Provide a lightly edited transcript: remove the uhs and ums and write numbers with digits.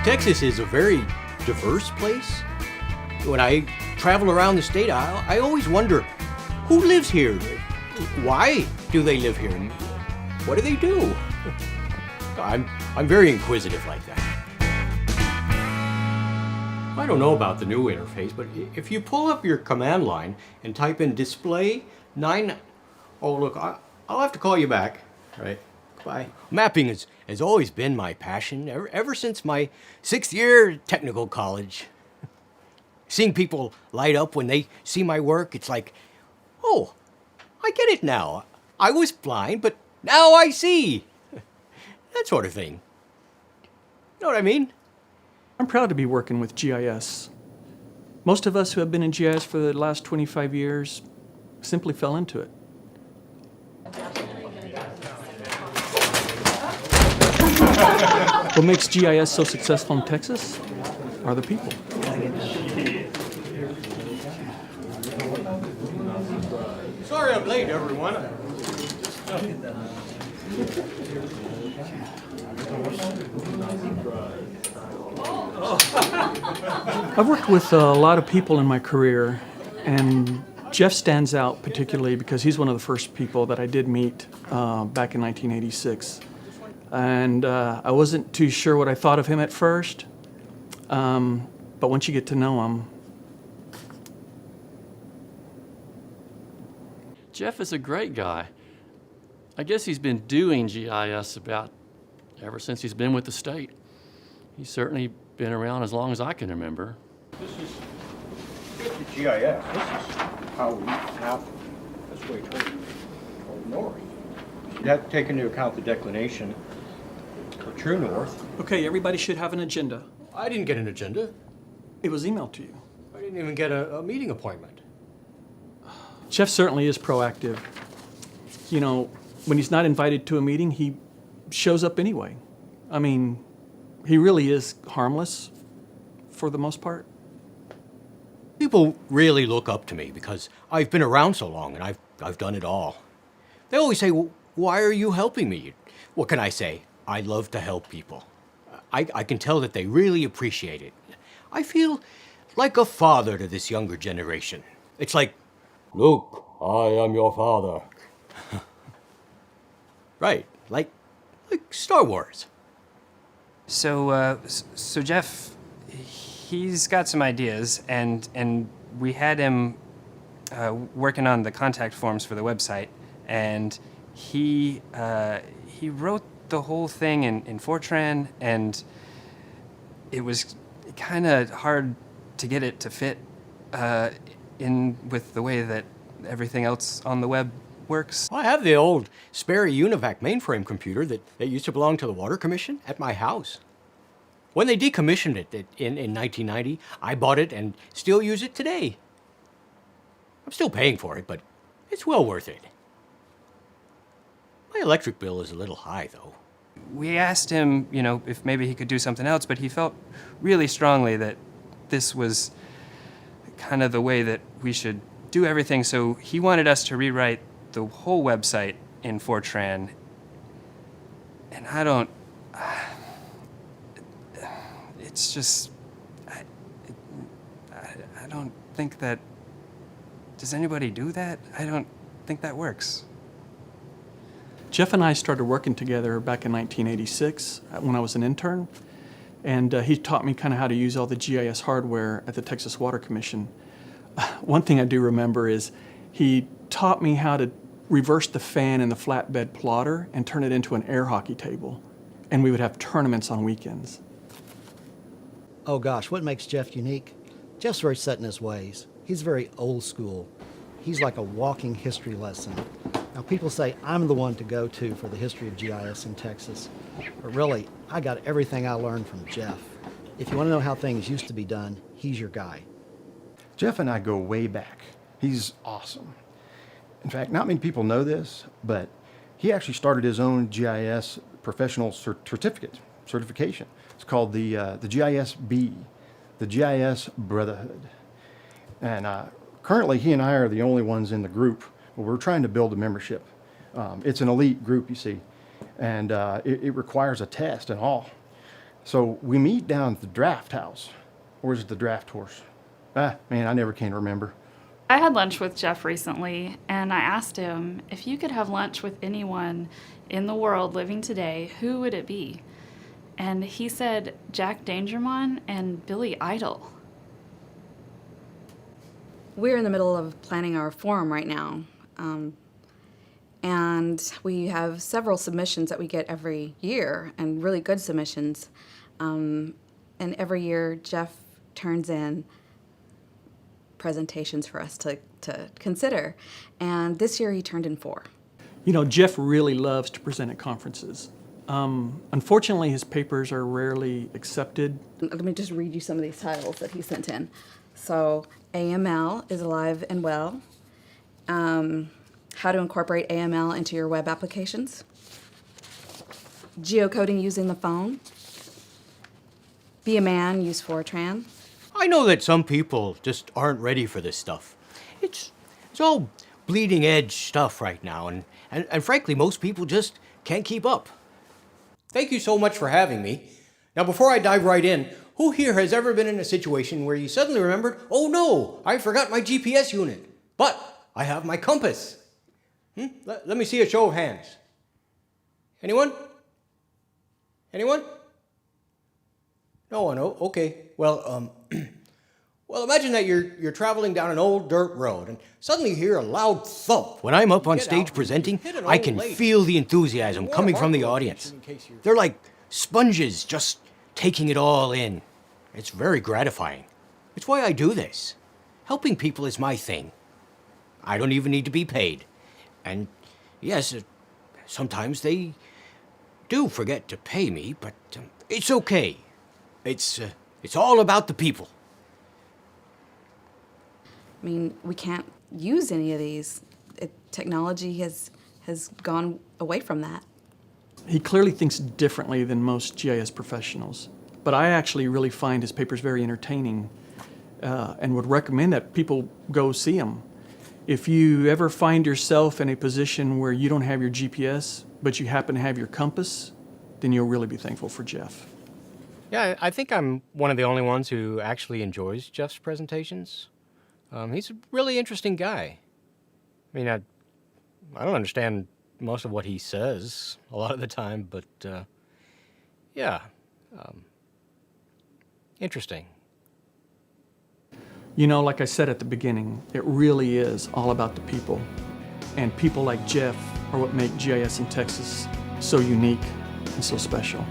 Texas is a very diverse place. When I travel around the state, I always wonder, who lives here? Why do they live here? What do they do? I'm very inquisitive like that. I don't know about the new interface, but if you pull up your command line and type in display 9, oh look, I'll have to call you back. All right, bye. Mapping has always been my passion, ever since my 6th year at technical college. Seeing people light up when they see my work, it's like, oh, I get it now. I was blind, but now I see. That sort of thing. You know what I mean? I'm proud to be working with GIS. Most of us who have been in GIS for the last 25 years simply fell into it. What makes GIS so successful in Texas are the people. Sorry I'm late, everyone. I've worked with a lot of people in my career, and Geoff stands out particularly because he's one of the first people that I did meet back in 1986. And I wasn't too sure what I thought of him at first, but once you get to know him. Geoff is a great guy. I guess he's been doing GIS about ever since he's been with the state. He's certainly been around as long as I can remember. This is the GIS. This is how we have this way toward north. You have to take into account the declination for true north. Okay, everybody should have an agenda. I didn't get an agenda. It was emailed to you. I didn't even get a meeting appointment. Geoff certainly is proactive. You know, when he's not invited to a meeting, he shows up anyway. I mean, he really is harmless for the most part. People really look up to me because I've been around so long and I've done it all. They always say, well, why are you helping me? What can I say? I love to help people. I can tell that they really appreciate it. I feel like a father to this younger generation. It's like, look, I am your father. Right, like Star Wars. So Geoff, he's got some ideas, and we had him working on the contact forms for the website, and he wrote the whole thing in Fortran, and it was kind of hard to get it to fit in with the way that everything else on the web works. I have the old Sperry Univac mainframe computer that used to belong to the Water Commission at my house. When they decommissioned it in 1990, I bought it and still use it today. I'm still paying for it, but it's well worth it. My electric bill is a little high, though. We asked him, you know, if maybe he could do something else, but he felt really strongly that this was kind of the way that we should do everything, so he wanted us to rewrite the whole website in Fortran, and I don't, it's just, I don't think that, does anybody do that? I don't think that works. Geoff and I started working together back in 1986 when I was an intern, and he taught me kind of how to use all the GIS hardware at the Texas Water Commission. One thing I do remember is he taught me how to reverse the fan in the flatbed plotter and turn it into an air hockey table, and we would have tournaments on weekends. Oh gosh, what makes Geoff unique? Geoff's very set in his ways. He's very old school. He's like a walking history lesson. Now people say I'm the one to go to for the history of GIS in Texas, but really, I got everything I learned from Geoff. If you want to know how things used to be done, he's your guy. Geoff and I go way back. He's awesome. In fact, not many people know this, but he actually started his own GIS professional certification. It's called the GISB, the GIS Brotherhood. And currently, he and I are the only ones in the group. But we're trying to build a membership. It's an elite group, you see, and it requires a test and all. So we meet down at the draft house. Or is it the draft horse? Ah, man, I never can remember. I had lunch with Geoff recently, and I asked him if you could have lunch with anyone in the world living today, who would it be? And he said Jack Dangermond and Billy Idol. We're in the middle of planning our forum right now, and we have several submissions that we get every year, and really good submissions. And every year, Geoff turns in presentations for us to consider, and this year he turned in 4. You know, Geoff really loves to present at conferences. Unfortunately, his papers are rarely accepted. Let me just read you some of these titles that he sent in. So, AML is alive and well. How to incorporate AML into your web applications. Geocoding using the phone. Be a man, use Fortran. I know that some people just aren't ready for this stuff. It's all bleeding edge stuff right now, and frankly, most people just can't keep up. Thank you so much for having me. Now, before I dive right in, who here has ever been in a situation where you suddenly remembered, oh no, I forgot my GPS unit, but I have my compass? Let me see a show of hands. Anyone? Anyone? No one. Oh, okay. Well, well, imagine that you're traveling down an old dirt road and suddenly you hear a loud thump. When I'm up on stage presenting, I can feel the enthusiasm coming from the audience. They're like sponges just taking it all in. It's very gratifying. It's why I do this. Helping people is my thing. I don't even need to be paid. And yes, sometimes they do forget to pay me, but it's okay. It's all about the people. I mean, we can't use any of these. Technology has gone away from that. He clearly thinks differently than most GIS professionals, but I actually really find his papers very entertaining and would recommend that people go see him. If you ever find yourself in a position where you don't have your GPS, but you happen to have your compass, then you'll really be thankful for Geoff. Yeah, I think I'm one of the only ones who actually enjoys Geoff's presentations. He's a really interesting guy. I mean, I don't understand most of what he says a lot of the time, but yeah, interesting. You know, like I said at the beginning, it really is all about the people. And people like Geoff are what make GIS in Texas so unique and so special.